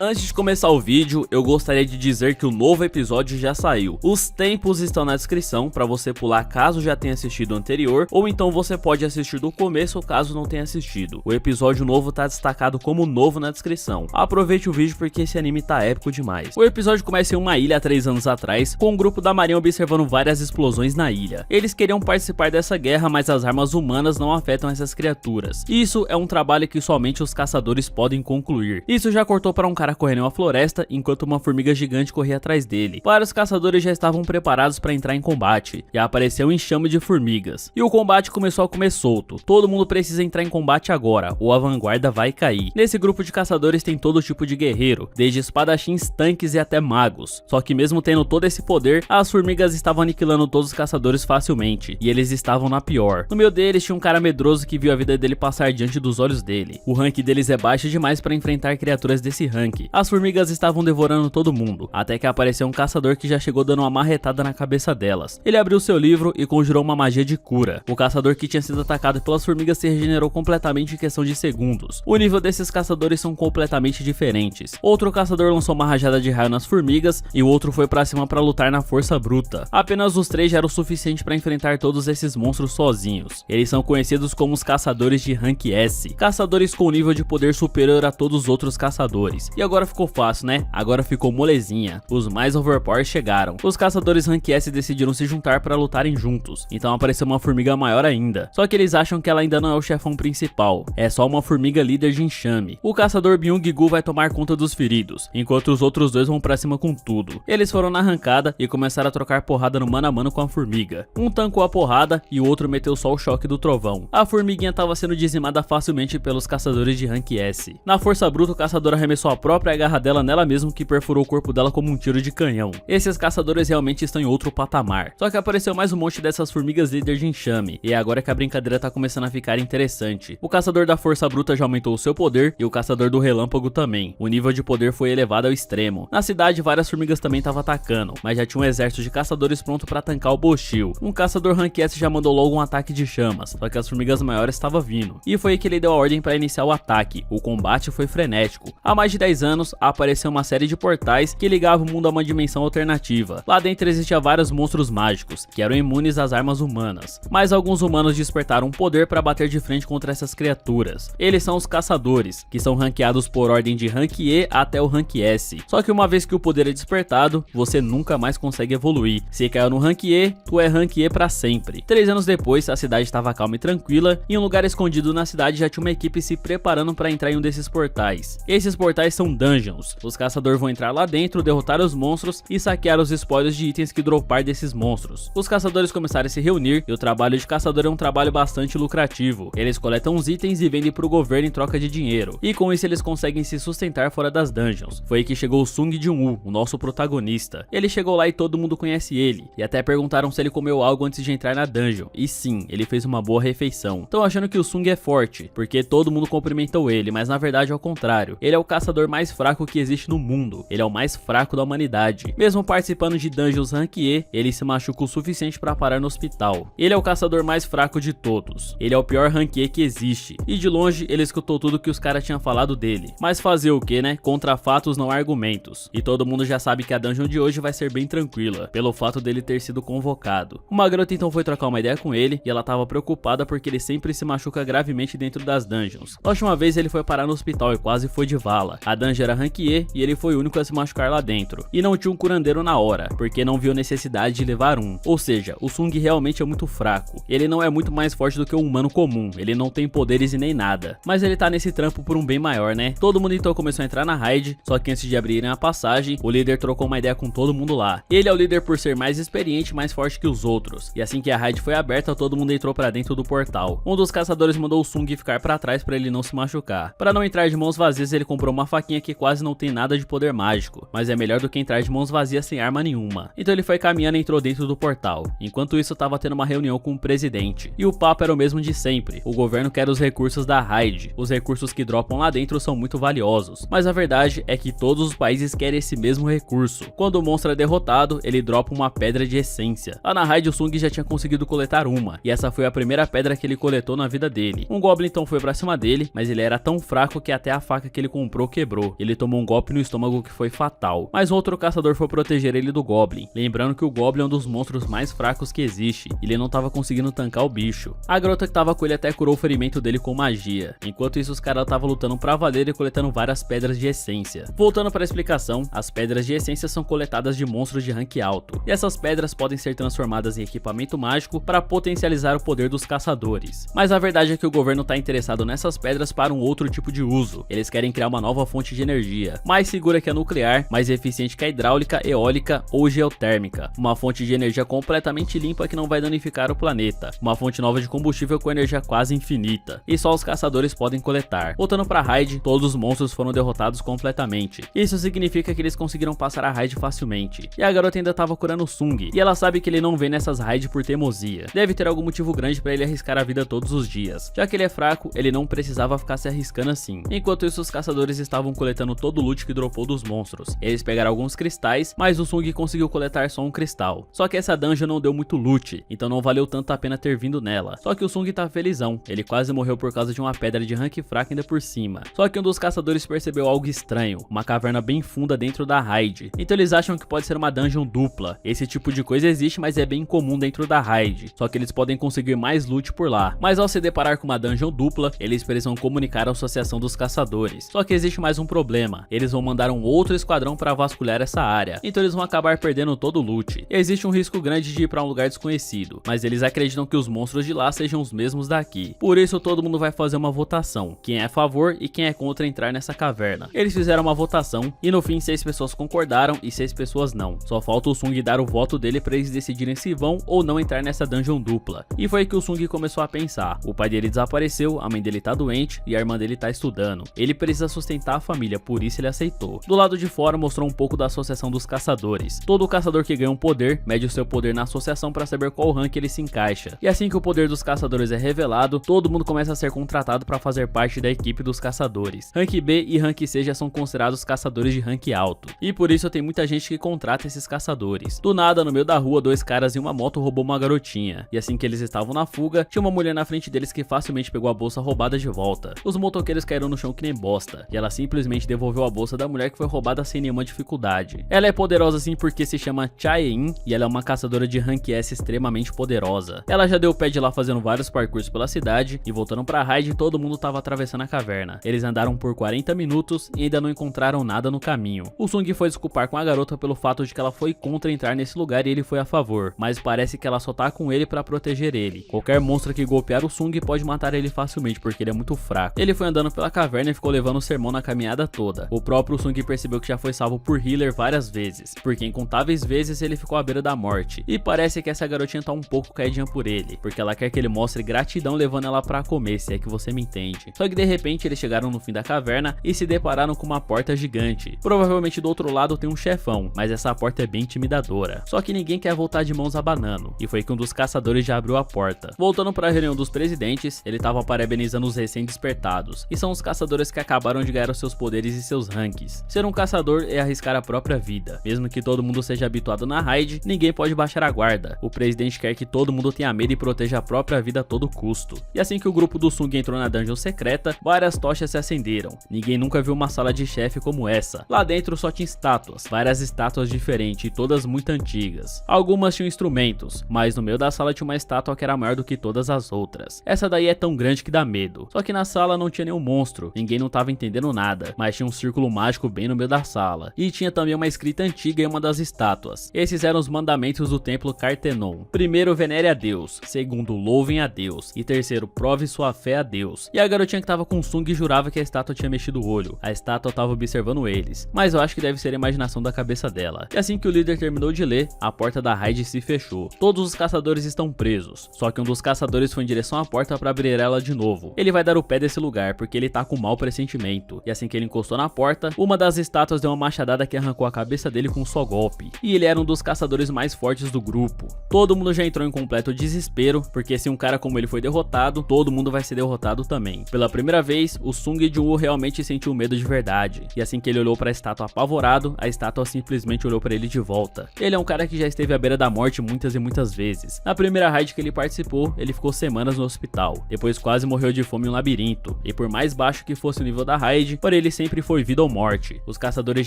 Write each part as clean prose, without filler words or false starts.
Antes de começar o vídeo, eu gostaria de dizer que o novo episódio já saiu. Os tempos estão na descrição para você pular caso já tenha assistido o anterior, ou então você pode assistir do começo caso não tenha assistido. O episódio novo tá destacado como novo na descrição. Aproveite o vídeo porque esse anime tá épico demais. O episódio começa em uma ilha há 3 anos atrás, com um grupo da marinha observando várias explosões na ilha. Eles queriam participar dessa guerra, mas as armas humanas não afetam essas criaturas. Isso é um trabalho que somente os caçadores podem concluir. Isso já cortou para um cara correndo em uma floresta, enquanto uma formiga gigante corria atrás dele. Vários caçadores já estavam preparados para entrar em combate, e apareceu um enxame de formigas. E o combate começou a comer solto. Todo mundo precisa entrar em combate agora, ou a vanguarda vai cair. Nesse grupo de caçadores tem todo tipo de guerreiro, desde espadachins, tanques e até magos. Só que mesmo tendo todo esse poder, as formigas estavam aniquilando todos os caçadores facilmente, e eles estavam na pior. No meio deles tinha um cara medroso que viu a vida dele passar diante dos olhos dele. O rank deles é baixo demais para enfrentar criaturas desse rank. As formigas estavam devorando todo mundo, até que apareceu um caçador que já chegou dando uma marretada na cabeça delas. Ele abriu seu livro e conjurou uma magia de cura. O caçador que tinha sido atacado pelas formigas se regenerou completamente em questão de segundos. O nível desses caçadores são completamente diferentes. Outro caçador lançou uma rajada de raio nas formigas e o outro foi pra cima pra lutar na força bruta. Apenas os 3 já era o suficiente pra enfrentar todos esses monstros sozinhos. Eles são conhecidos como os caçadores de rank S, caçadores com nível de poder superior a todos os outros caçadores. E agora ficou fácil, né? Agora ficou molezinha. Os mais overpower chegaram. Os caçadores rank S decidiram se juntar para lutarem juntos. Então apareceu uma formiga maior ainda. Só que eles acham que ela ainda não é o chefão principal. É só uma formiga líder de enxame. O caçador Byung-gu vai tomar conta dos feridos, enquanto os outros 2 vão pra cima com tudo. Eles foram na arrancada e começaram a trocar porrada no mano a mano com a formiga. Um tancou a porrada e o outro meteu só o choque do trovão. A formiguinha estava sendo dizimada facilmente pelos caçadores de rank S. Na força bruta, o caçador arremessou a própria garra dela nela mesmo, que perfurou o corpo dela como um tiro de canhão. Esses caçadores realmente estão em outro patamar. Só que apareceu mais um monte dessas formigas líder de enxame, e é agora que a brincadeira tá começando a ficar interessante. O caçador da força bruta já aumentou o seu poder, e o caçador do relâmpago também. O nível de poder foi elevado ao extremo. Na cidade, várias formigas também estavam atacando, mas já tinha um exército de caçadores pronto pra tancar o Boshio. Um caçador rank S já mandou logo um ataque de chamas, só que as formigas maiores estavam vindo. E foi aí que ele deu a ordem para iniciar o ataque. O combate foi frenético. Há mais de 10 anos, apareceu uma série de portais que ligavam o mundo a uma dimensão alternativa. Lá dentro existia vários monstros mágicos, que eram imunes às armas humanas. Mas alguns humanos despertaram um poder para bater de frente contra essas criaturas. Eles são os caçadores, que são ranqueados por ordem de rank E até o rank S. Só que uma vez que o poder é despertado, você nunca mais consegue evoluir. Se caiu no rank E, tu é rank E pra sempre. 3 anos depois, a cidade estava calma e tranquila, e em um lugar escondido na cidade já tinha uma equipe se preparando para entrar em um desses portais. Esses portais são dungeons. Os caçadores vão entrar lá dentro, derrotar os monstros e saquear os spoilers de itens que dropar desses monstros. Os caçadores começaram a se reunir e o trabalho de caçador é um trabalho bastante lucrativo. Eles coletam os itens e vendem pro governo em troca de dinheiro, e com isso eles conseguem se sustentar fora das dungeons. Foi aí que chegou o Sung Jin-woo, o nosso protagonista. Ele chegou lá e todo mundo conhece ele, e até perguntaram se ele comeu algo antes de entrar na dungeon, e sim, ele fez uma boa refeição. Estão achando que o Sung é forte, porque todo mundo cumprimentou ele, mas na verdade é o contrário. Ele é o caçador mais fraco que existe no mundo. Ele é o mais fraco da humanidade. Mesmo participando de dungeons rank E, ele se machuca o suficiente para parar no hospital. Ele é o caçador mais fraco de todos. Ele é o pior rank E que existe. E de longe, ele escutou tudo que os caras tinham falado dele. Mas fazer o que, né? Contra fatos não há argumentos. E todo mundo já sabe que a dungeon de hoje vai ser bem tranquila, pelo fato dele ter sido convocado. Uma garota então foi trocar uma ideia com ele, e ela tava preocupada porque ele sempre se machuca gravemente dentro das dungeons. A última vez ele foi parar no hospital e quase foi de vala. A dungeon era rank E e ele foi o único a se machucar lá dentro. E não tinha um curandeiro na hora, porque não viu necessidade de levar um. Ou seja, o Sung realmente é muito fraco. Ele não é muito mais forte do que um humano comum. Ele não tem poderes e nem nada. Mas ele tá nesse trampo por um bem maior, né? Todo mundo então começou a entrar na raid, só que antes de abrirem a passagem, o líder trocou uma ideia com todo mundo lá. Ele é o líder por ser mais experiente e mais forte que os outros. E assim que a raid foi aberta, todo mundo entrou pra dentro do portal. Um dos caçadores mandou o Sung ficar pra trás pra ele não se machucar. Pra não entrar de mãos vazias, ele comprou uma faquinha que quase não tem nada de poder mágico, mas é melhor do que entrar de mãos vazias sem arma nenhuma. Então ele foi caminhando e entrou dentro do portal. Enquanto isso, tava tendo uma reunião com o presidente. E o papo era o mesmo de sempre. O governo quer os recursos da raid. Os recursos que dropam lá dentro são muito valiosos. Mas a verdade é que todos os países querem esse mesmo recurso. Quando o monstro é derrotado, ele dropa uma pedra de essência. Lá na raid, o Sung já tinha conseguido coletar uma, e essa foi a primeira pedra que ele coletou na vida dele. Um Goblin então foi pra cima dele, mas ele era tão fraco que até a faca que ele comprou quebrou. desmaiou. Ele tomou um golpe no estômago que foi fatal, mas outro caçador foi proteger ele do Goblin, lembrando que o Goblin é um dos monstros mais fracos que existe, e ele não tava conseguindo tancar o bicho. A garota que tava com ele até curou o ferimento dele com magia. Enquanto isso, os caras estavam lutando pra valer e coletando várias pedras de essência. Voltando para a explicação, as pedras de essência são coletadas de monstros de rank alto, e essas pedras podem ser transformadas em equipamento mágico para potencializar o poder dos caçadores. Mas a verdade é que o governo está interessado nessas pedras para um outro tipo de uso. Eles querem criar uma nova fonte de energia, mais segura que a nuclear, mais eficiente que a hidráulica, eólica ou geotérmica. Uma fonte de energia completamente limpa que não vai danificar o planeta. Uma fonte nova de combustível com energia quase infinita. E só os caçadores podem coletar. Voltando para a raid, todos os monstros foram derrotados completamente. Isso significa que eles conseguiram passar a raid facilmente. E a garota ainda estava curando o Sung, e ela sabe que ele não vem nessas raids por teimosia. Deve ter algum motivo grande para ele arriscar a vida todos os dias. Já que ele é fraco, ele não precisava ficar se arriscando assim. Enquanto isso, os caçadores estavam coletando todo o loot que dropou dos monstros. Eles pegaram alguns cristais, mas o Sung conseguiu coletar só um cristal. Só que essa dungeon não deu muito loot, então não valeu tanto a pena ter vindo nela. Só que o Sung tá felizão, ele quase morreu por causa de uma pedra de rank fraca ainda por cima. Só que um dos caçadores percebeu algo estranho, uma caverna bem funda dentro da raid. Então eles acham que pode ser uma dungeon dupla. Esse tipo de coisa existe, mas é bem comum dentro da raid. Só que eles podem conseguir mais loot por lá. Mas ao se deparar com uma dungeon dupla, eles precisam comunicar à associação dos caçadores. Só que existe mais um problema. Eles vão mandar um outro esquadrão para vasculhar essa área. Então eles vão acabar perdendo todo o loot. Existe um risco grande de ir para um lugar desconhecido, mas eles acreditam que os monstros de lá sejam os mesmos daqui. Por isso todo mundo vai fazer uma votação. Quem é a favor e quem é contra entrar nessa caverna. Eles fizeram uma votação e no fim 6 pessoas concordaram e 6 pessoas não. Só falta o Sung dar o voto dele para eles decidirem se vão ou não entrar nessa dungeon dupla. E foi que o Sung começou a pensar. O pai dele desapareceu, a mãe dele tá doente e a irmã dele tá estudando. Ele precisa sustentar a família, por isso ele aceitou. Do lado de fora mostrou um pouco da associação dos caçadores. Todo caçador que ganha um poder, mede o seu poder na associação para saber qual rank ele se encaixa. E assim que o poder dos caçadores é revelado, todo mundo começa a ser contratado para fazer parte da equipe dos caçadores. Rank B e Rank C já são considerados caçadores de rank alto. E por isso tem muita gente que contrata esses caçadores. Do nada, no meio da rua, 2 caras em uma moto roubou uma garotinha. E assim que eles estavam na fuga, tinha uma mulher na frente deles que facilmente pegou a bolsa roubada de volta. Os motoqueiros caíram no chão que nem bosta. E ela simplesmente devolveu a bolsa da mulher que foi roubada sem nenhuma dificuldade. Ela é poderosa assim porque se chama Chae-in e ela é uma caçadora de rank S extremamente poderosa. Ela já deu o pé de lá fazendo vários parkours pela cidade e voltando pra raid, todo mundo tava atravessando a caverna. Eles andaram por 40 minutos e ainda não encontraram nada no caminho. O Sung foi desculpar com a garota pelo fato de que ela foi contra entrar nesse lugar e ele foi a favor, mas parece que ela só tá com ele pra proteger ele. Qualquer monstro que golpear o Sung pode matar ele facilmente porque ele é muito fraco. Ele foi andando pela caverna e ficou levando o sermão na caminhada toda. O próprio Sung percebeu que já foi salvo por healer várias vezes, porque incontáveis vezes ele ficou à beira da morte. E parece que essa garotinha tá um pouco caidinha por ele, porque ela quer que ele mostre gratidão levando ela pra comer, se é que você me entende. Só que de repente eles chegaram no fim da caverna e se depararam com uma porta gigante. Provavelmente do outro lado tem um chefão, mas essa porta é bem intimidadora. Só que ninguém quer voltar de mãos abanando, e foi que um dos caçadores já abriu a porta. Voltando para a reunião dos presidentes, ele tava parabenizando os recém-despertados, e são os caçadores que acabaram de ganhar os seus poderes e seus ranks. Ser um caçador é arriscar a própria vida. Mesmo que todo mundo seja habituado na raid, ninguém pode baixar a guarda. O presidente quer que todo mundo tenha medo e proteja a própria vida a todo custo. E assim que o grupo do Sung entrou na dungeon secreta, várias tochas se acenderam. Ninguém nunca viu uma sala de chefe como essa. Lá dentro só tinha estátuas, várias estátuas diferentes e todas muito antigas. Algumas tinham instrumentos, mas no meio da sala tinha uma estátua que era maior do que todas as outras. Essa daí é tão grande que dá medo. Só que na sala não tinha nenhum monstro, ninguém não tava entendendo nada, mas tinha um círculo mágico bem no meio da sala. E tinha também uma escrita antiga em uma das estátuas. Esses eram os mandamentos do templo Cartenon. Primeiro, venere a Deus. Segundo, louvem a Deus. E terceiro, prove sua fé a Deus. E a garotinha que tava com Sung jurava que a estátua tinha mexido o olho. A estátua tava observando eles, mas eu acho que deve ser a imaginação da cabeça dela. E assim que o líder terminou de ler, a porta da raid se fechou. Todos os caçadores estão presos, só que um dos caçadores foi em direção à porta para abrir ela de novo. Ele vai dar o pé desse lugar porque ele tá com mau pressentimento. E assim que ele encostou na porta, uma das estátuas deu uma machadada que arrancou a cabeça dele com um só golpe. E ele era um dos caçadores mais fortes do grupo. Todo mundo já entrou em completo desespero, porque se um cara como ele foi derrotado, todo mundo vai ser derrotado também. Pela primeira vez, o Sung Jin-woo realmente sentiu medo de verdade. E assim que ele olhou para a estátua apavorado, a estátua simplesmente olhou para ele de volta. Ele é um cara que já esteve à beira da morte muitas e muitas vezes. Na primeira raid que ele participou, ele ficou semanas no hospital. Depois quase morreu de fome em um labirinto. E por mais baixo que fosse o nível da raid, para ele sempre foi vida ou morte. Os caçadores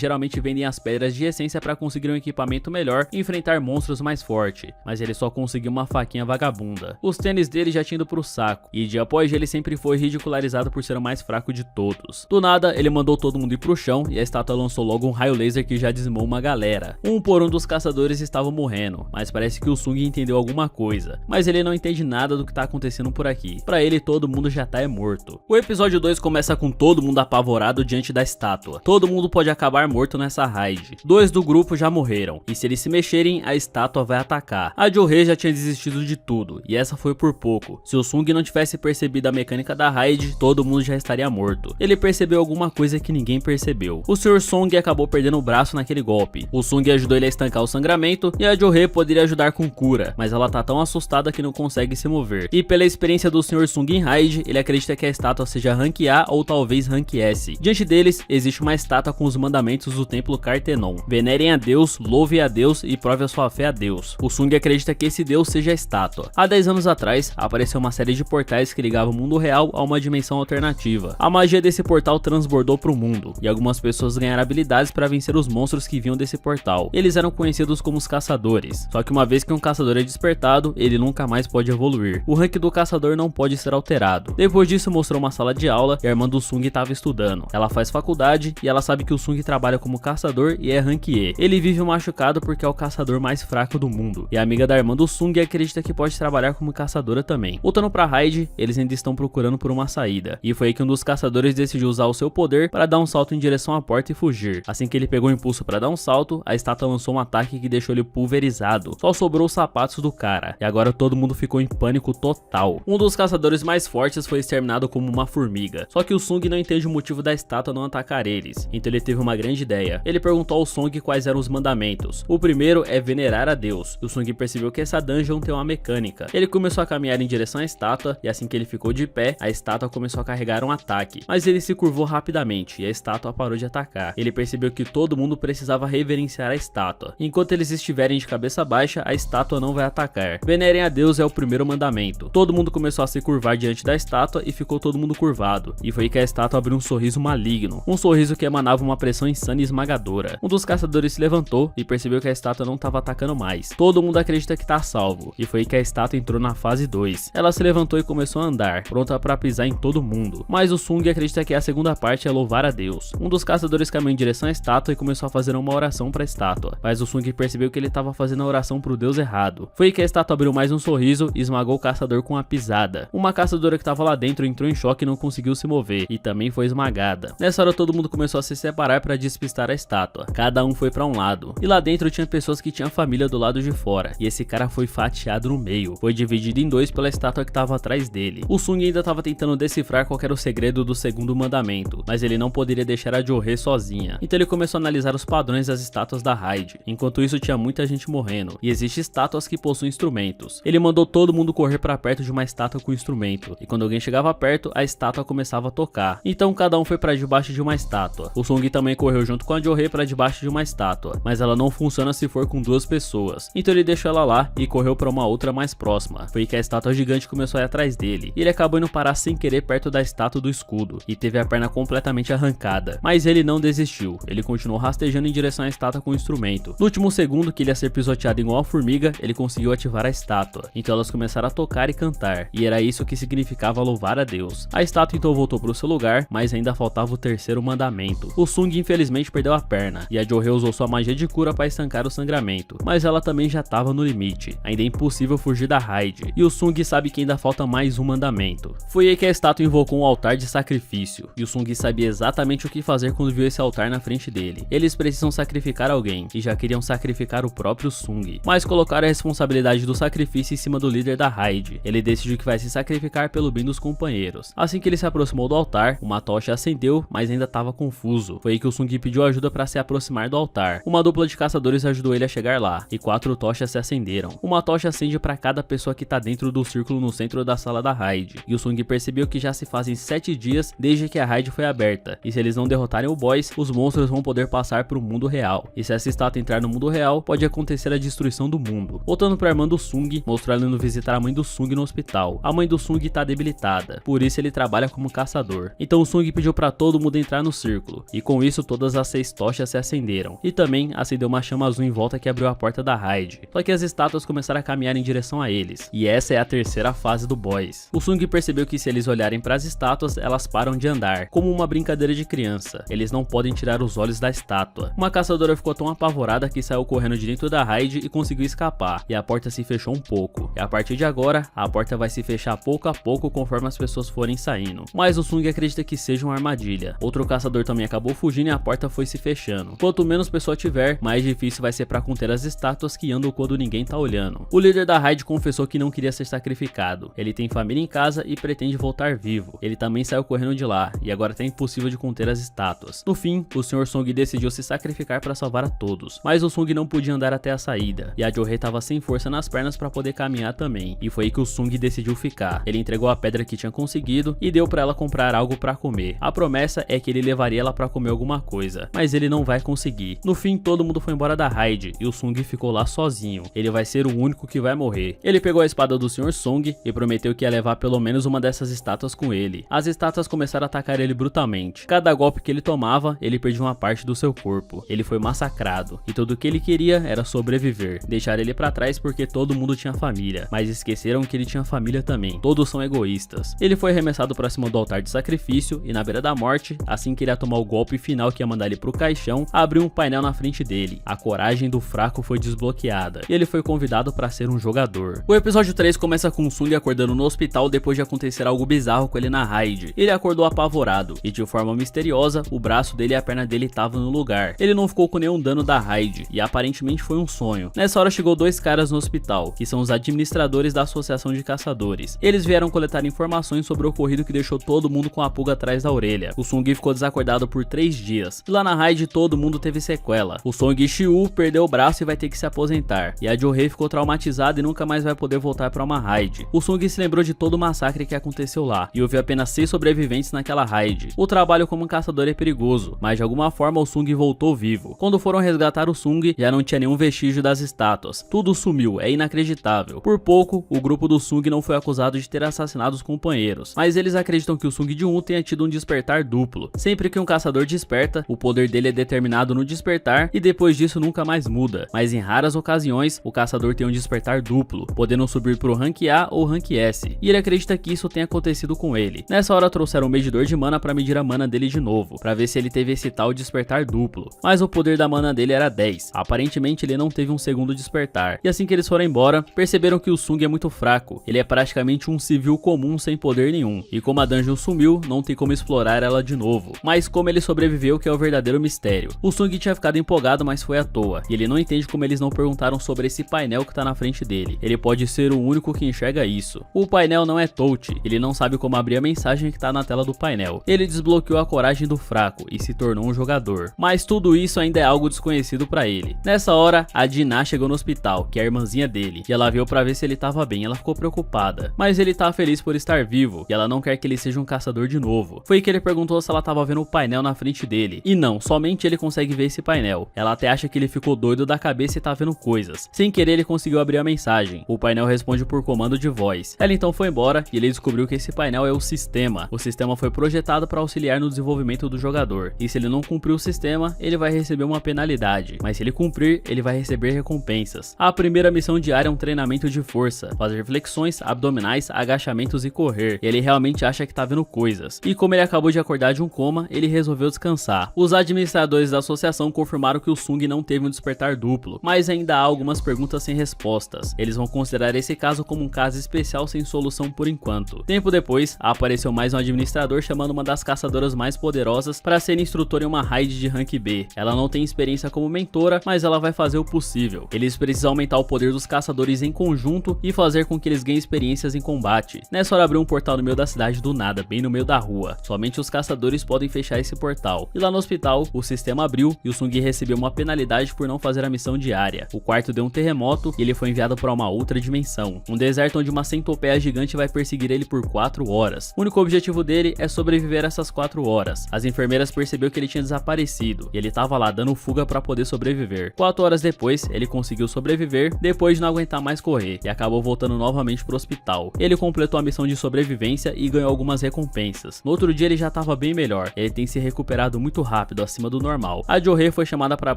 geralmente vendem as pedras de essência para conseguir um equipamento melhor e enfrentar monstros mais fortes, mas ele só conseguiu uma faquinha vagabunda. Os tênis dele já tinham ido pro saco, e dia após dia ele sempre foi ridicularizado por ser o mais fraco de todos. Do nada, ele mandou todo mundo ir pro chão e a estátua lançou logo um raio laser que já dizimou uma galera. Um por um dos caçadores estavam morrendo, mas parece que o Sung entendeu alguma coisa, mas ele não entende nada do que tá acontecendo por aqui. Pra ele, todo mundo já tá morto. O episódio 2 começa com todo mundo apavorado diante da estátua. Todo mundo pode acabar morto nessa raid. 2 do grupo já morreram, e se eles se mexerem, a estátua vai atacar. A Johei já tinha desistido de tudo, e essa foi por pouco. Se o Sung não tivesse percebido a mecânica da raid, todo mundo já estaria morto. Ele percebeu alguma coisa que ninguém percebeu. O Sr. Song acabou perdendo o braço naquele golpe. O Sung ajudou ele a estancar o sangramento, e a Johei poderia ajudar com cura, mas ela tá tão assustada que não consegue se mover. E pela experiência do Sr. Sung em raid, ele acredita que a estátua seja Rank A ou talvez Rank S. Diante deles, existe uma estátua com os mandamentos do templo Cartenon. Venerem a Deus, louve a Deus e prove a sua fé a Deus. O Sung acredita que esse Deus seja a estátua. Há 10 anos atrás, apareceu uma série de portais que ligavam o mundo real a uma dimensão alternativa. A magia desse portal transbordou para o mundo, e algumas pessoas ganharam habilidades para vencer os monstros que vinham desse portal. Eles eram conhecidos como os caçadores. Só que uma vez que um caçador é despertado, ele nunca mais pode evoluir. O rank do caçador não pode ser alterado. Depois disso, mostrou uma sala de aula e a irmã do Sung estava estudando. Ela faz faculdade e ela sabe que o Sung trabalha como caçador e é rank E. Ele vive machucado porque é o caçador mais fraco do mundo. E a amiga da irmã do Sung acredita que pode trabalhar como caçadora também. Voltando pra raid, eles ainda estão procurando por uma saída. E foi aí que um dos caçadores decidiu usar o seu poder para dar um salto em direção à porta e fugir. Assim que ele pegou o impulso para dar um salto, a estátua lançou um ataque que deixou ele pulverizado. Só sobrou os sapatos do cara. E agora todo mundo ficou em pânico total. Um dos caçadores mais fortes foi exterminado como uma formiga. Só que o Sung não entende o motivo da estátua não atacar eles. Então ele teve uma grande ideia. Ele perguntou ao Sung quais eram os mandamentos. O primeiro é venerar a Deus. O Sung percebeu que essa dungeon tem uma mecânica. Ele começou a caminhar em direção à estátua e assim que ele ficou de pé, a estátua começou a carregar um ataque. Mas ele se curvou rapidamente e a estátua parou de atacar. Ele percebeu que todo mundo precisava reverenciar a estátua. Enquanto eles estiverem de cabeça baixa, a estátua não vai atacar. Venerem a Deus é o primeiro mandamento. Todo mundo começou a se curvar diante da estátua e ficou todo mundo curvado. E foi aí que a estátua abriu um sorriso maligno. Um sorriso que emanava uma pressão insana e esmagadora. Um dos caçadores se levantou e percebeu que a estátua não estava atacando mais. Todo mundo acredita que tá salvo. E foi aí que a estátua entrou na fase 2. Ela se levantou e começou a andar, pronta para pisar em todo mundo. Mas o Sung acredita que a segunda parte é louvar a Deus. Um dos caçadores caminhou em direção à estátua e começou a fazer uma oração para a estátua. Mas o Sung percebeu que ele estava fazendo a oração pro Deus errado. Foi aí que a estátua abriu mais um sorriso e esmagou o caçador com uma pisada. Uma caçadora que estava lá dentro entrou em choque e não conseguiu se mover, e também foi esmagada. Nessa hora todo mundo começou a se separar para despistar a estátua. Cada um foi para um lado. E lá dentro tinha pessoas que tinham família do lado de fora. E esse cara foi fatiado no meio. Foi dividido em 2 pela estátua que estava atrás dele. O Sung ainda estava tentando decifrar qual era o segredo do segundo mandamento, mas ele não poderia deixar a Johei sozinha. Então ele começou a analisar os padrões das estátuas da raid. Enquanto isso tinha muita gente morrendo. E existem estátuas que possuem instrumentos. Ele mandou todo mundo correr para perto de uma estátua com instrumento. E quando alguém chegava perto, a estátua começava a tocar. Então cada um foi para debaixo de uma estátua. O Sung também correu junto com a Johei para debaixo de uma estátua, mas ela não funciona se for com 2 pessoas. Então ele deixou ela lá e correu para uma outra mais próxima. Foi que a estátua gigante começou a ir atrás dele. E ele acabou indo parar sem querer perto da estátua do escudo e teve a perna completamente arrancada. Mas ele não desistiu. Ele continuou rastejando em direção à estátua com o instrumento. No último segundo que ele ia ser pisoteado igual a formiga, ele conseguiu ativar a estátua. Então elas começaram a tocar e cantar. E era isso que significava louvar a Deus. A estátua então voltou para o seu lugar, mas ainda faltava o terceiro mandamento. O Sung infelizmente perdeu a perna e a Johei usou sua magia de cura para estancar o sangramento, mas ela também já estava no limite. Ainda é impossível fugir da raid e o Sung sabe que ainda falta mais um mandamento. Foi aí que a estátua invocou um altar de sacrifício e o Sung sabia exatamente o que fazer quando viu esse altar na frente dele. Eles precisam sacrificar alguém e já queriam sacrificar o próprio Sung, mas colocaram a responsabilidade do sacrifício em cima do líder da raid. Ele decidiu que vai se sacrificar pelo bem dos companheiros. Assim que ele se aproximou do altar, uma tocha acendeu, mas ainda estava confuso. Foi aí que o Sung pediu ajuda para se aproximar do altar. Uma dupla de caçadores ajudou ele a chegar lá e 4 tochas se acenderam. Uma tocha acende para cada pessoa que tá dentro do círculo no centro da sala da raid. E o Sung percebeu que já se fazem 7 dias desde que a raid foi aberta. E se eles não derrotarem o boss, os monstros vão poder passar para o mundo real. E se essa estátua entrar no mundo real, pode acontecer a destruição do mundo. Voltando para a irmã do Sung, mostrou ela indo visitar a mãe do Sung no hospital. A mãe do Sung tá debilitada, por isso ele trabalha como caçador. Então o Sung pediu para todo todo mundo entrar no círculo, e com isso todas as 6 tochas se acenderam, e também acendeu uma chama azul em volta que abriu a porta da raid. Só que as estátuas começaram a caminhar em direção a eles, e essa é a terceira fase do boss. O Sung percebeu que se eles olharem para as estátuas, elas param de andar, como uma brincadeira de criança. Eles não podem tirar os olhos da estátua. Uma caçadora ficou tão apavorada que saiu correndo de dentro da raid e conseguiu escapar, e a porta se fechou um pouco. E a partir de agora, a porta vai se fechar pouco a pouco conforme as pessoas forem saindo. Mas o Sung acredita que seja uma armadilha. Outro caçador também acabou fugindo e a porta foi se fechando. Quanto menos pessoa tiver, mais difícil vai ser para conter as estátuas que andam quando ninguém tá olhando. O líder da raid confessou que não queria ser sacrificado. Ele tem família em casa e pretende voltar vivo. Ele também saiu correndo de lá, e agora tá impossível de conter as estátuas. No fim, o Sr. Sung decidiu se sacrificar para salvar a todos, mas o Sung não podia andar até a saída, e a Jo-hee tava sem força nas pernas para poder caminhar também, e foi aí que o Sung decidiu ficar. Ele entregou a pedra que tinha conseguido e deu para ela comprar algo para comer. A promessa é que ele levaria ela para comer alguma coisa, mas ele não vai conseguir. No fim, todo mundo foi embora da raid e o Sung ficou lá sozinho. Ele vai ser o único que vai morrer. Ele pegou a espada do Sr. Sung e prometeu que ia levar pelo menos uma dessas estátuas com ele. As estátuas começaram a atacar ele brutalmente. Cada golpe que ele tomava, ele perdia uma parte do seu corpo. Ele foi massacrado e tudo o que ele queria era sobreviver. Deixar ele para trás porque todo mundo tinha família, mas esqueceram que ele tinha família também. Todos são egoístas. Ele foi arremessado para cima do altar de sacrifício e na beira da morte, assim que ele ia tomar o golpe final que ia mandar ele pro caixão, abriu um painel na frente dele. A coragem do fraco foi desbloqueada e ele foi convidado para ser um jogador. O episódio 3 começa com o Sung acordando no hospital depois de acontecer algo bizarro com ele na raid. Ele acordou apavorado e de forma misteriosa, o braço dele e a perna dele estavam no lugar. Ele não ficou com nenhum dano da raid e aparentemente foi um sonho. Nessa hora chegou 2 caras no hospital, que são os administradores da Associação de Caçadores. Eles vieram coletar informações sobre o ocorrido que deixou todo mundo com a pulga atrás da orelha. O Sung ficou desacordado por 3 dias. E lá na raid todo mundo teve sequela. O Song Shiu perdeu o braço e vai ter que se aposentar. E a Jo-hee ficou traumatizada e nunca mais vai poder voltar para uma raid. O Sung se lembrou de todo o massacre que aconteceu lá e houve apenas 6 sobreviventes naquela raid. O trabalho como caçador é perigoso, mas de alguma forma o Sung voltou vivo. Quando foram resgatar o Sung, já não tinha nenhum vestígio das estátuas. Tudo sumiu, é inacreditável. Por pouco, o grupo do Sung não foi acusado de ter assassinado os companheiros, mas eles acreditam que o Sung de-1 tenha tido um despertar duplo. Sempre que um caçador desperta, o poder dele é determinado no despertar e depois disso nunca mais muda, mas em raras ocasiões, o caçador tem um despertar duplo, podendo subir pro rank A ou rank S, e ele acredita que isso tenha acontecido com ele. Nessa hora trouxeram um medidor de mana para medir a mana dele de novo, para ver se ele teve esse tal despertar duplo, mas o poder da mana dele era 10, aparentemente ele não teve um segundo despertar, e assim que eles foram embora, perceberam que o Sung é muito fraco, ele é praticamente um civil comum sem poder nenhum, e como a dungeon sumiu, não tem como explorar ela de novo, mas como ele sobreviveu que é o verdadeiro mistério. O Sung tinha ficado empolgado, mas foi à toa, e ele não entende como eles não perguntaram sobre esse painel que tá na frente dele. Ele pode ser o único que enxerga isso. O painel não é touch, ele não sabe como abrir a mensagem que tá na tela do painel. Ele desbloqueou a coragem do fraco e se tornou um jogador, mas tudo isso ainda é algo desconhecido pra ele. Nessa hora, a Dinah chegou no hospital, que é a irmãzinha dele, e ela veio pra ver se ele tava bem. Ela ficou preocupada, mas ele tá feliz por estar vivo, e ela não quer que ele seja um caçador de novo. Foi que ele perguntou se ela tava vendo o painel na frente dele, e não, somente ele consegue ver esse painel. Ela até acha que ele ficou doido da cabeça e tá vendo coisas. Sem querer ele conseguiu abrir a mensagem. O painel responde por comando de voz. Ela então foi embora e ele descobriu que esse painel é o sistema. O sistema foi projetado para auxiliar no desenvolvimento do jogador, e se ele não cumprir o sistema, ele vai receber uma penalidade, mas se ele cumprir, ele vai receber recompensas. A primeira missão diária é um treinamento de força, fazer flexões, abdominais, agachamentos e correr. Ele realmente acha que tá vendo coisas, e como ele acabou de acordar de um coma, ele resolveu descansar. Os administradores da associação confirmaram que o Sung não teve um despertar duplo, mas ainda há algumas perguntas sem respostas. Eles vão considerar esse caso como um caso especial sem solução por enquanto. Tempo depois, apareceu mais um administrador chamando uma das caçadoras mais poderosas para ser instrutora em uma raid de rank B. Ela não tem experiência como mentora, mas ela vai fazer o possível. Eles precisam aumentar o poder dos caçadores em conjunto e fazer com que eles ganhem experiências em combate. Nessa hora abriu um portal no meio da cidade do nada, bem no meio da rua. Somente os caçadores podem fechar esse portal. E lá no hospital, o sistema abriu e o Sung recebeu uma penalidade por não fazer a missão diária. O quarto deu um terremoto e ele foi enviado para uma outra dimensão, um deserto onde uma centopeia gigante vai perseguir ele por 4 horas. O único objetivo dele é sobreviver essas 4 horas. As enfermeiras perceberam que ele tinha desaparecido e ele tava lá dando fuga para poder sobreviver. 4 horas depois, ele conseguiu sobreviver depois de não aguentar mais correr e acabou voltando novamente pro hospital. Ele completou a missão de sobrevivência e ganhou algumas recompensas. No outro dia ele já tava bem bem melhor, ele tem se recuperado muito rápido, acima do normal. A Jo-Hee foi chamada para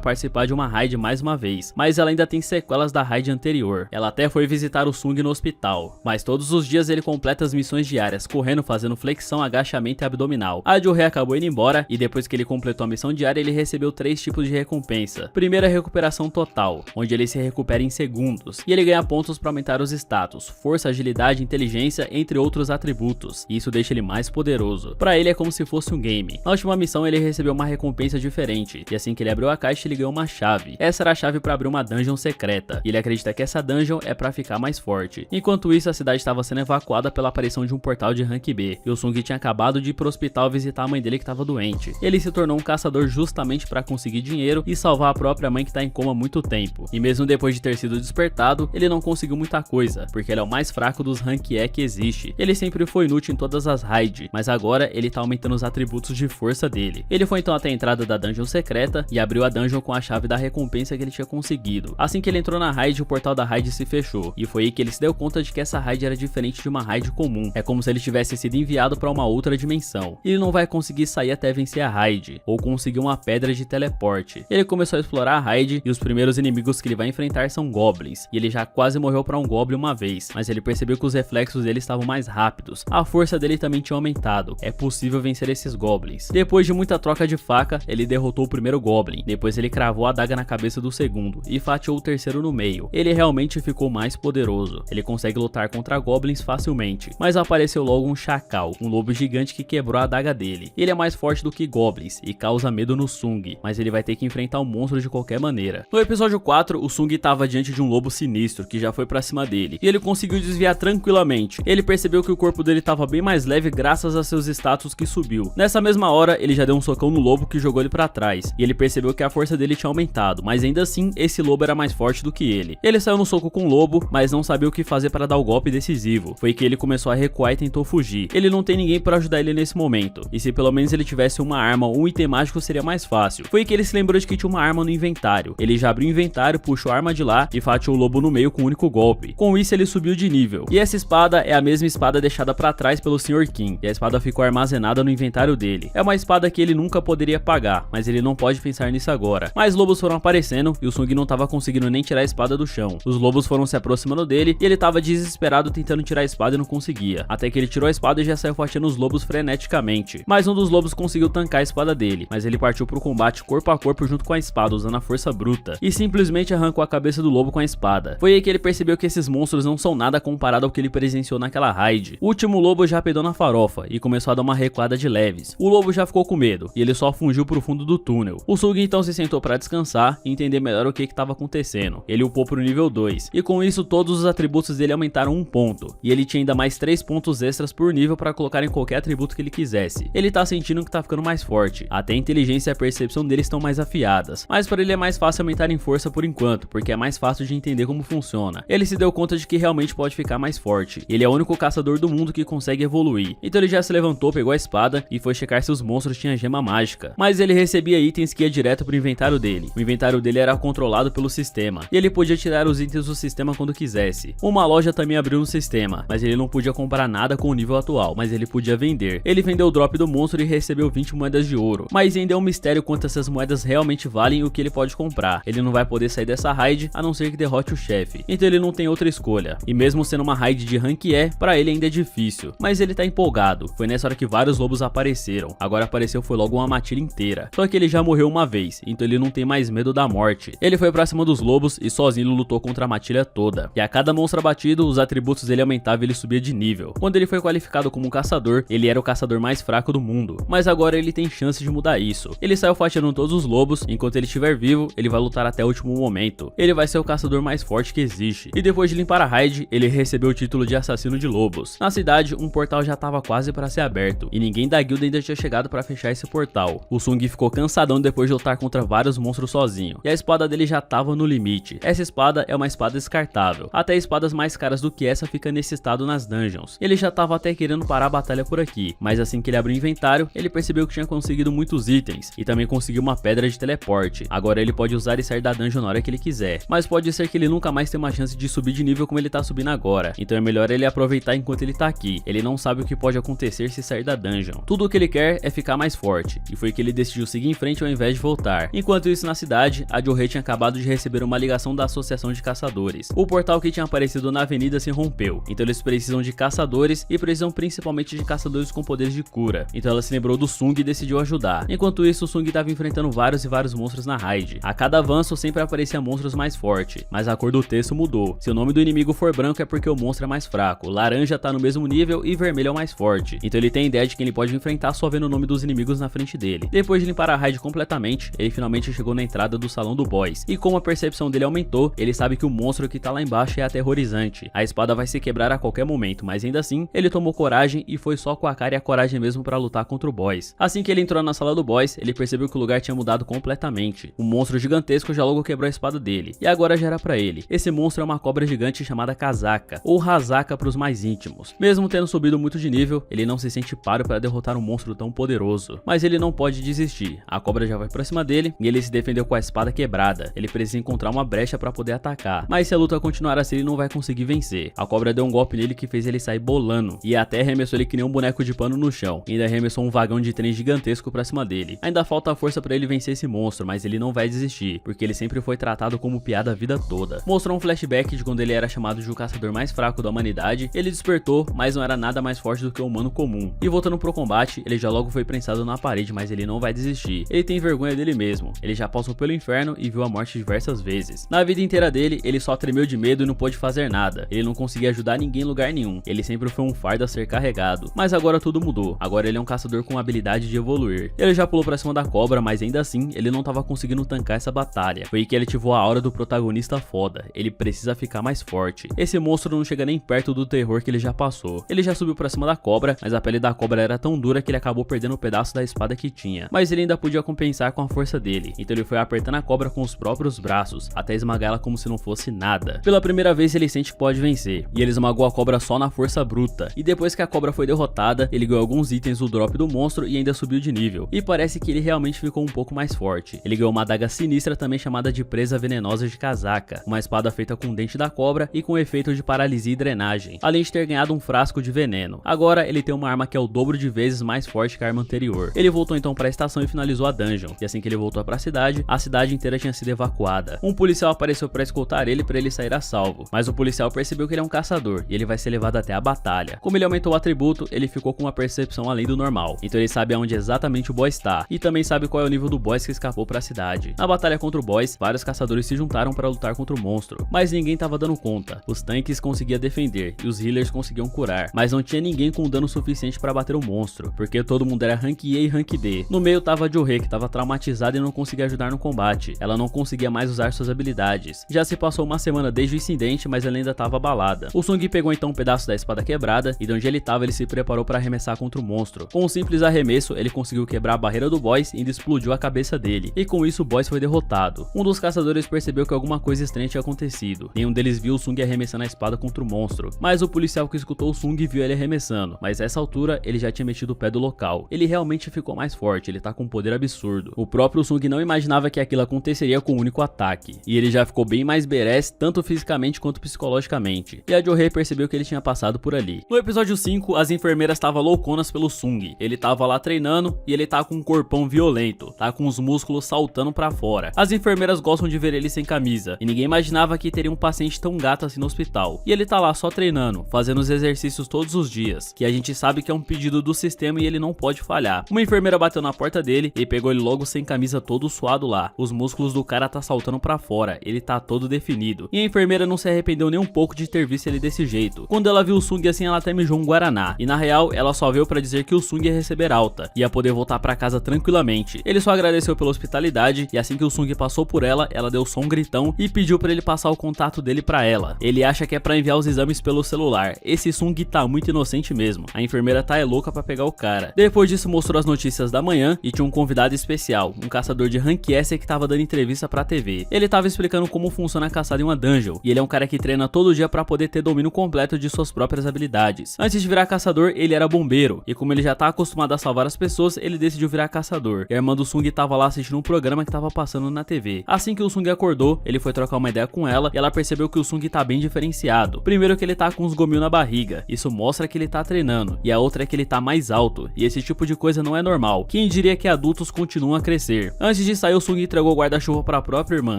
participar de uma raid mais uma vez, mas ela ainda tem sequelas da raid anterior. Ela até foi visitar o Sung no hospital, mas todos os dias ele completa as missões diárias, correndo, fazendo flexão, agachamento e abdominal. A Jo-Hee acabou indo embora e depois que ele completou a missão diária, ele recebeu 3 tipos de recompensa. Primeiro, a recuperação total, onde ele se recupera em segundos, e ele ganha pontos para aumentar os status, força, agilidade, inteligência, entre outros atributos, e isso deixa ele mais poderoso. Para ele é como se fosse um game. Na última missão ele recebeu uma recompensa diferente, e assim que ele abriu a caixa ele ganhou uma chave. Essa era a chave para abrir uma dungeon secreta, e ele acredita que essa dungeon é para ficar mais forte. Enquanto isso, a cidade estava sendo evacuada pela aparição de um portal de rank B, e o Sung tinha acabado de ir pro hospital visitar a mãe dele que estava doente. Ele se tornou um caçador justamente para conseguir dinheiro e salvar a própria mãe que está em coma há muito tempo. E mesmo depois de ter sido despertado, ele não conseguiu muita coisa, porque ele é o mais fraco dos rank E que existe. Ele sempre foi inútil em todas as raids, mas agora ele tá aumentando os atributos de força dele. Ele foi então até a entrada da dungeon secreta e abriu a dungeon com a chave da recompensa que ele tinha conseguido. Assim que ele entrou na raid, o portal da raid se fechou, e foi aí que ele se deu conta de que essa raid era diferente de uma raid comum. É como se ele tivesse sido enviado para uma outra dimensão. Ele não vai conseguir sair até vencer a raid, ou conseguir uma pedra de teleporte. Ele começou a explorar a raid, e os primeiros inimigos que ele vai enfrentar são goblins, e ele já quase morreu para um goblin uma vez, mas ele percebeu que os reflexos dele estavam mais rápidos. A força dele também tinha aumentado. É possível vencer esses goblins. Depois de muita troca de faca, ele derrotou o primeiro goblin. Depois ele cravou a adaga na cabeça do segundo e fatiou o terceiro no meio. Ele realmente ficou mais poderoso. Ele consegue lutar contra goblins facilmente, mas apareceu logo um chacal, um lobo gigante que quebrou a adaga dele. Ele é mais forte do que goblins e causa medo no Sung, mas ele vai ter que enfrentar o monstro de qualquer maneira. No episódio 4, o Sung estava diante de um lobo sinistro que já foi pra cima dele, e ele conseguiu desviar tranquilamente. Ele percebeu que o corpo dele estava bem mais leve graças a seus status que subiu. Nessa mesma hora, ele já deu um socão no lobo que jogou ele pra trás, e ele percebeu que a força dele tinha aumentado, mas ainda assim, esse lobo era mais forte do que ele. Ele saiu no soco com o lobo, mas não sabia o que fazer para dar o golpe decisivo. Foi que ele começou a recuar e tentou fugir. Ele não tem ninguém para ajudar ele nesse momento, e se pelo menos ele tivesse uma arma ou um item mágico seria mais fácil. Foi que ele se lembrou de que tinha uma arma no inventário. Ele já abriu o inventário, puxou a arma de lá e fatiou o lobo no meio com um único golpe. Com isso ele subiu de nível. E essa espada é a mesma espada deixada para trás pelo Sr. Kim, e a espada ficou armazenada no inventário dele. É uma espada que ele nunca poderia pagar, mas ele não pode pensar nisso agora. Mais lobos foram aparecendo e o Sung não estava conseguindo nem tirar a espada do chão. Os lobos foram se aproximando dele e ele estava desesperado tentando tirar a espada e não conseguia. Até que ele tirou a espada e já saiu fatiando os lobos freneticamente. Mas um dos lobos conseguiu tancar a espada dele, mas ele partiu pro combate corpo a corpo junto com a espada, usando a força bruta, e simplesmente arrancou a cabeça do lobo com a espada. Foi aí que ele percebeu que esses monstros não são nada comparado ao que ele presenciou naquela raid. O último lobo já pedou na farofa e começou a dar uma recuada de leves. O lobo já ficou com medo e ele só fugiu pro fundo do túnel. O Sung então se sentou para descansar e entender melhor o que estava acontecendo. Ele upou pro nível 2 e com isso todos os atributos dele aumentaram 1 ponto, e ele tinha ainda mais 3 pontos extras por nível para colocar em qualquer atributo que ele quisesse. Ele tá sentindo que tá ficando mais forte, até a inteligência e a percepção dele estão mais afiadas, mas para ele é mais fácil aumentar em força por enquanto, porque é mais fácil de entender como funciona. Ele se deu conta de que realmente pode ficar mais forte. Ele é o único caçador do mundo que consegue evoluir. Então ele já se levantou, pegou a espada e foi checar se os monstros tinham gema mágica, mas ele recebia itens que ia direto pro inventário dele. O inventário dele era controlado pelo sistema e ele podia tirar os itens do sistema quando quisesse. Uma loja também abriu no sistema, mas ele não podia comprar nada com o nível atual, mas ele podia vender. Ele vendeu o drop do monstro e recebeu 20 moedas de ouro, mas ainda é um mistério quanto essas moedas realmente valem e o que ele pode comprar. Ele não vai poder sair dessa raid a não ser que derrote o chefe, então ele não tem outra escolha. E mesmo sendo uma raid de rank E, pra ele ainda é difícil, mas ele tá empolgado. Foi nessa hora que vários lobos apareceram. Agora apareceu foi logo uma matilha inteira, só que ele já morreu uma vez, então ele não tem mais medo da morte. Ele foi pra cima dos lobos e sozinho lutou contra a matilha toda, e a cada monstro abatido os atributos dele aumentavam e ele subia de nível. Quando ele foi qualificado como um caçador, ele era o caçador mais fraco do mundo, mas agora ele tem chance de mudar isso. Ele saiu fatiando todos os lobos, enquanto ele estiver vivo, ele vai lutar até o último momento. Ele vai ser o caçador mais forte que existe. E depois de limpar a raid, ele recebeu o título de assassino de lobos. Na cidade, um portal já estava quase para ser aberto, e ninguém da guilda ainda tinha chegado para fechar esse portal. O Sung ficou cansadão depois de lutar contra vários monstros sozinho, e a espada dele já estava no limite. Essa espada é uma espada descartável. Até espadas mais caras do que essa fica nesse estado nas dungeons. Ele já estava até querendo parar a batalha por aqui, mas assim que ele abriu o inventário, ele percebeu que tinha conseguido muitos itens, e também conseguiu uma pedra de teleporte. Agora ele pode usar e sair da dungeon na hora que ele quiser, mas pode ser que ele nunca mais tenha uma chance de subir de nível como ele tá subindo agora, então é melhor ele aproveitar enquanto ele tá aqui. Ele não sabe o que pode acontecer se sair da dungeon. Tudo o que ele quer é ficar mais forte, e foi que ele decidiu seguir em frente ao invés de voltar. Enquanto isso, na cidade, a Joe tinha acabado de receber uma ligação da Associação de Caçadores. O portal que tinha aparecido na avenida se rompeu, então eles precisam de caçadores e precisam principalmente de caçadores com poderes de cura. Então ela se lembrou do Sung e decidiu ajudar. Enquanto isso, o Sung estava enfrentando vários monstros na raid. A cada avanço sempre aparecia monstros mais fortes, mas a cor do texto mudou. Se o nome do inimigo for branco é porque o monstro é mais fraco, laranja tá no mesmo nível e vermelho é o mais forte. Então ele tem ideia de quem ele pode enfrentar só vendo o nome dos inimigos na frente dele. Depois de limpar a raid completamente, ele finalmente chegou na entrada do salão do boss. E como a percepção dele aumentou, ele sabe que o monstro que tá lá embaixo é aterrorizante. A espada vai se quebrar a qualquer momento, mas ainda assim, ele tomou coragem e foi só com a cara e a coragem mesmo pra lutar contra o boss. Assim que ele entrou na sala do boss, ele percebeu que o lugar tinha mudado completamente. Um monstro gigantesco já logo quebrou a espada dele, e agora já era pra ele. Esse monstro é uma cobra gigante chamada Kazaka, ou Hazaka pros mais íntimos. Mesmo tendo subido muito de nível, ele não se sente páreo para derrotar um monstro tão poderoso. Mas ele não pode desistir. A cobra já vai pra cima dele, e ele se defendeu com a espada quebrada. Ele precisa encontrar uma brecha para poder atacar. Mas se a luta continuar assim, ele não vai conseguir vencer. A cobra deu um golpe nele que fez ele sair bolando, e até arremessou ele que nem um boneco de pano no chão. E ainda arremessou um vagão de trem gigantesco pra cima dele. Ainda falta força para ele vencer esse monstro, mas ele não vai desistir, porque ele sempre foi tratado como piada a vida toda. Mostrou um flashback de quando ele era chamado de o caçador mais fraco da humanidade. Ele despertou, mas não era nada mais forte do que um humano comum. E voltando pro combate, ele já logo foi prensado na parede, mas ele não vai desistir. Ele tem vergonha dele mesmo. Ele já passou pelo inferno e viu a morte diversas vezes. Na vida inteira dele, ele só tremeu de medo e não pôde fazer nada. Ele não conseguia ajudar ninguém em lugar nenhum. Ele sempre foi um fardo a ser carregado. Mas agora tudo mudou. Agora ele é um caçador com a habilidade de evoluir. Ele já pulou pra cima da cobra, mas ainda assim, ele não tava conseguindo tancar essa batalha. Foi aí que ele ativou a aura do protagonista foda. Ele precisa ficar mais forte. Esse monstro não chega nem perto do terror que ele já passou. Ele já subiu pra cima da cobra, mas a pele da cobra era tão dura que ele acabou perdendo um pedaço da espada que tinha. Mas ele ainda podia compensar com a força dele. Então ele foi apertando a cobra com os próprios braços, até esmagá-la como se não fosse nada. Pela primeira vez ele sente que pode vencer. E ele esmagou a cobra só na força bruta. E depois que a cobra foi derrotada, ele ganhou alguns itens do drop do monstro e ainda subiu de nível. E parece que ele realmente ficou um pouco mais forte. Ele ganhou uma adaga sinistra também chamada de presa venenosa de Kazaka, uma espada feita com o dente da cobra e com efeito de paralisia e drenagem, além de ter ganhado um frasco de veneno. Agora ele tem uma arma que é o dobro de vezes mais forte que a arma anterior. Ele voltou então para a estação e finalizou a dungeon, e assim que ele voltou para a cidade inteira tinha sido evacuada. Um policial apareceu para escoltar ele para ele sair a salvo, mas o policial percebeu que ele é um caçador e ele vai ser levado até a batalha. Como ele aumentou o atributo, ele ficou com uma percepção além do normal, então ele sabe aonde exatamente o boss está, e também sabe qual é o nível do boss que escapou para a cidade. Na batalha contra o boss, vários caçadores se juntaram para lutar contra o monstro, mas ninguém tava dando conta. Os tanques conseguiam defender e os healers conseguiam curar, mas não tinha ninguém com dano suficiente para bater o monstro, porque todo mundo era rank E e rank D. No meio tava a Joe, que tava traumatizada e não conseguia ajudar no combate. Ela não conseguia mais usar suas habilidades. Já se passou uma semana desde o incidente, mas ela ainda tava abalada. O Sung pegou então um pedaço da espada quebrada e de onde ele tava ele se preparou para arremessar contra o monstro. Com um simples arremesso, ele conseguiu quebrar a barreira do boss e ainda explodiu a cabeça dele. E com isso o boss foi derrotado. Um dos caçadores percebeu que alguma coisa estranha tinha acontecido. Nenhum deles viu o Sung arremessando a espada contra o monstro, mas o policial que escutou o Sung viu ele arremessando, mas nessa altura ele já tinha metido o pé do local. Ele realmente ficou mais forte, ele tá com um poder absurdo. O próprio Sung não imaginava que aquilo aconteceria com um único ataque, e ele já ficou bem mais badass, tanto fisicamente quanto psicologicamente. E a Joe percebeu que ele tinha passado por ali. No episódio 5, as enfermeiras estavam louconas pelo Sung. Ele tava lá treinando e ele tá com um corpão violento, tá com os músculos saltando pra fora. As enfermeiras gostam de ver ele sem camisa, e ninguém imaginava que teria um paciente tão gato assim no hospital. E ele tá lá só treinando, fazendo os exercícios todos os dias, que a gente sabe que é um pedido do sistema e ele não pode falhar. Uma enfermeira bateu na porta dele e pegou ele logo sem camisa, todo suado lá. Os músculos do cara tá saltando pra fora, ele tá todo definido. E a enfermeira não se arrependeu nem um pouco de ter visto ele desse jeito. Quando ela viu o Sung assim, ela até mijou um guaraná. E na real, ela só veio pra dizer que o Sung ia receber alta, ia poder voltar pra casa tranquilamente. Ele só agradeceu pela hospitalidade e assim que o Sung passou por ela deu só um gritão e pediu pra ele passar o contato dele pra ela. Ele acha que é pra enviar os exames pelo celular. Esse Sung tá muito inocente mesmo. A enfermeira tá louca pra pegar o cara. Depois disso mostrou as notícias da manhã e tinha um convidado especial, um caçador de rank S que tava dando entrevista pra TV. Ele tava explicando como funciona a caçada em uma dungeon, e ele é um cara que treina todo dia pra poder ter domínio completo de suas próprias habilidades. Antes de virar caçador, ele era bombeiro, e como ele já tá acostumado a salvar as pessoas, ele decidiu virar caçador. E a irmã do Sung tava lá assistindo um programa que tava passando na TV. Assim que o Sung acordou, ele foi trocar uma ideia com ela, e ela percebeu que o Sung tá bem diferenciado. Primeiro que ele tá com uns gominhos na barriga, isso mostra que ele tá treinando, e a outra é que ele tá mais alto. alto, e esse tipo de coisa não é normal. Quem diria que adultos continuam a crescer? Antes de sair, o Sung entregou o guarda-chuva para a própria irmã.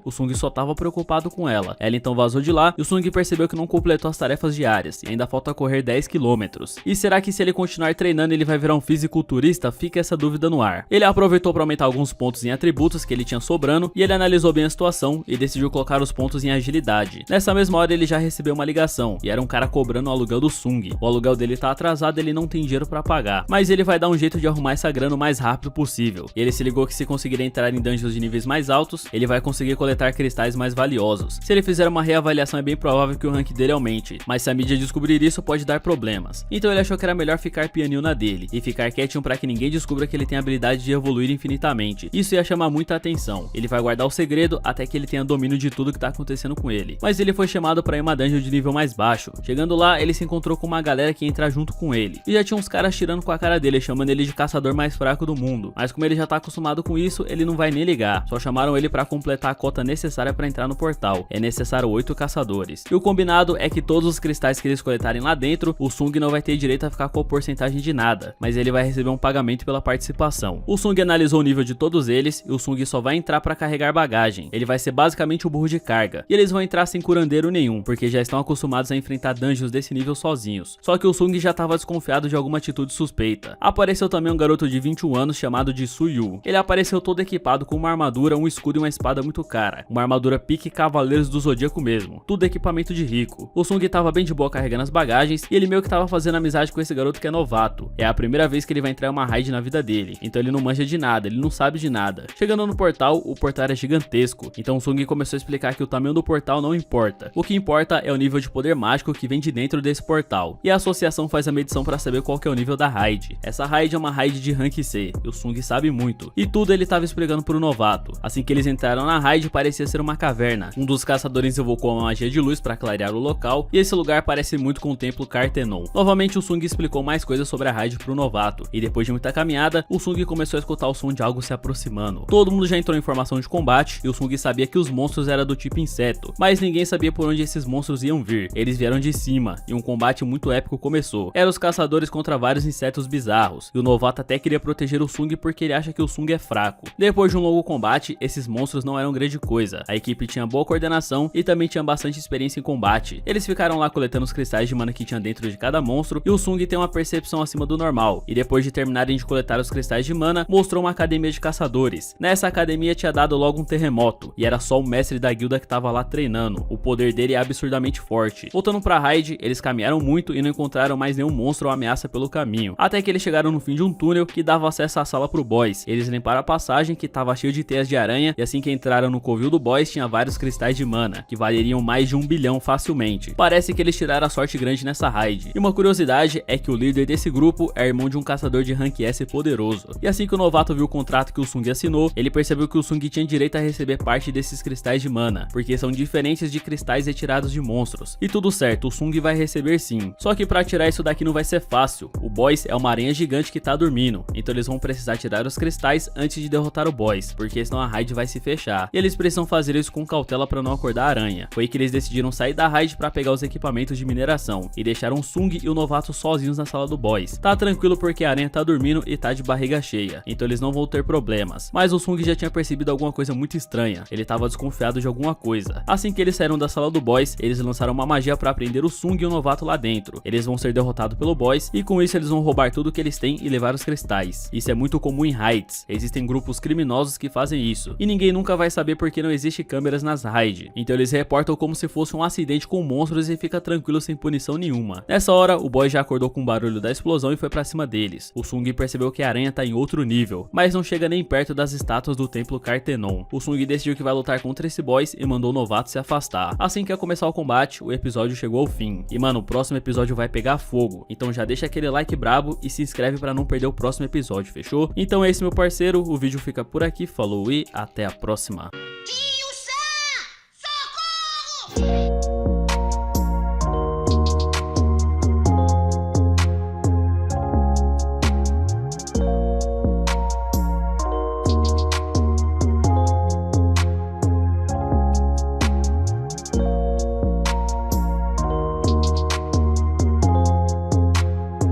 O Sung só tava preocupado com ela. Ela então vazou de lá e o Sung percebeu que não completou as tarefas diárias e ainda falta correr 10 km. E será que se ele continuar treinando ele vai virar um fisiculturista? Fica essa dúvida no ar. Ele aproveitou para aumentar alguns pontos em atributos que ele tinha sobrando e ele analisou bem a situação e decidiu colocar os pontos em agilidade. Nessa mesma hora ele já recebeu uma ligação e era um cara cobrando o aluguel do Sung. O aluguel dele tá atrasado, ele não tem dinheiro para pagar, mas ele vai dar um jeito de arrumar essa grana o mais rápido possível. E ele se ligou que se conseguir entrar em dungeons de níveis mais altos, ele vai conseguir coletar cristais mais valiosos. Se ele fizer uma reavaliação é bem provável que o rank dele aumente, mas se a mídia descobrir isso pode dar problemas. Então ele achou que era melhor ficar pianinho na dele e ficar quietinho para que ninguém descubra que ele tem a habilidade de evoluir infinitamente. Isso ia chamar muita atenção. Ele vai guardar o segredo até que ele tenha domínio de tudo que tá acontecendo com ele. Mas ele foi chamado para ir uma dungeon de nível mais baixo. Chegando lá, ele se encontrou com uma galera que ia entrar junto com ele. E já tinha uns caras tirando com a cara dele, chamando ele de caçador mais fraco do mundo. Mas como ele já tá acostumado com isso, ele não vai nem ligar. Só chamaram ele para completar a cota necessária para entrar no portal. É necessário 8 caçadores. E o combinado é que todos os cristais que eles coletarem lá dentro, o Sung não vai ter direito a ficar com a porcentagem de nada, mas ele vai receber um pagamento pela participação. O Sung analisou o nível de todos eles e o Sung só vai entrar para carregar bagagem. Ele vai ser basicamente o burro de carga. E eles vão entrar sem curandeiro nenhum, porque já estão acostumados a enfrentar dungeons desse nível sozinhos. Só que o Sung já estava desconfiado de alguma atitude suspeita. Apareceu também um garoto de 21 anos chamado de Suyu. Ele apareceu todo equipado com uma armadura, um escudo e uma espada muito cara. Uma armadura pique Cavaleiros do Zodíaco mesmo. Tudo equipamento de rico. O Sung tava bem de boa carregando as bagagens e ele meio que tava fazendo amizade com esse garoto que é novato. É a primeira vez que ele vai entrar em uma raid na vida dele. Então ele não manja de nada, ele não sabe de nada. Chegando no portal, o portal era gigantesco. Então o Sung começou a explicar que o tamanho do portal não importa. O que importa é o nível de poder mágico que vem de dentro desse portal. E a associação faz a medição para saber qual que é o nível da raid. Essa raid é uma raid de rank C. E o Sung sabe muito. E tudo ele tava explicando pro novato. Assim que eles entraram na raid, parecia ser uma caverna. Um dos caçadores invocou uma magia de luz para clarear o local. E esse lugar parece muito com o templo Cartenon. Novamente o Sung explicou mais coisas sobre a raid pro novato. E depois de muita caminhada, o Sung começou a escutar o som de algo se aproximando. Todo mundo já entrou em formação de combate. E o Sung sabia que os monstros eram do tipo inseto. Mas ninguém sabia por onde esses monstros iam vir. Eles vieram de cima. E um combate muito épico começou. Eram os caçadores contra vários insetos bizarros. E o novato até queria proteger o Sung porque ele acha que o Sung é fraco. Depois de um longo combate, esses monstros não eram grande coisa. A equipe tinha boa coordenação e também tinha bastante experiência em combate. Eles ficaram lá coletando os cristais de mana que tinha dentro de cada monstro e o Sung tem uma percepção acima do normal. E depois de terminarem de coletar os cristais de mana, mostrou uma academia de caçadores. Nessa academia tinha dado logo um terremoto e era só o mestre da guilda que tava lá treinando. O poder dele é absurdamente forte. Voltando pra raid, eles caminharam muito e não encontraram mais nenhum monstro ou ameaça pelo caminho. Até que eles chegaram no fim de um túnel que dava acesso à sala pro boss. Eles limparam a passagem que tava cheio de teias de aranha e assim que entraram no covil do boss tinha vários cristais de mana, que valeriam mais de 1 bilhão facilmente. Parece que eles tiraram a sorte grande nessa raid. E uma curiosidade é que o líder desse grupo é irmão de um caçador de rank S poderoso. E assim que o novato viu o contrato que o Sung assinou, ele percebeu que o Sung tinha direito a receber parte desses cristais de mana, porque são diferentes de cristais retirados de monstros. E tudo certo, o Sung vai receber sim. Só que pra tirar isso daqui não vai ser fácil. O boss é uma aranha gigante que tá dormindo, então eles vão precisar tirar os cristais antes de derrotar o boss, porque senão a raid vai se fechar. E eles precisam fazer isso com cautela pra não acordar a aranha. Foi que eles decidiram sair da raid pra pegar os equipamentos de mineração e deixaram o Sung e o novato sozinhos na sala do boss. Tá tranquilo porque a aranha tá dormindo e tá de barriga cheia, então eles não vão ter problemas. Mas o Sung já tinha percebido alguma coisa muito estranha. Ele tava desconfiado de alguma coisa. Assim que eles saíram da sala do boss, eles lançaram uma magia pra prender o Sung e o novato lá dentro. Eles vão ser derrotados pelo boss e com isso eles vão roubar tudo que eles têm e levar os cristais. Isso é muito comum em raids. Existem grupos criminosos que fazem isso. E ninguém nunca vai saber porque não existe câmeras nas raids. Então eles reportam como se fosse um acidente com monstros e fica tranquilo sem punição nenhuma. Nessa hora, o boss já acordou com o barulho da explosão e foi pra cima deles. O Sung percebeu que a aranha tá em outro nível, mas não chega nem perto das estátuas do templo Cartenon. O Sung decidiu que vai lutar contra esse boss e mandou o novato se afastar. Assim que ia começar o combate, o episódio chegou ao fim. E mano, o próximo episódio vai pegar fogo. Então já deixa aquele like brabo e se inscreve pra não perder o próximo episódio, fechou? Então é isso, meu parceiro, o vídeo fica por aqui, falou e até a próxima.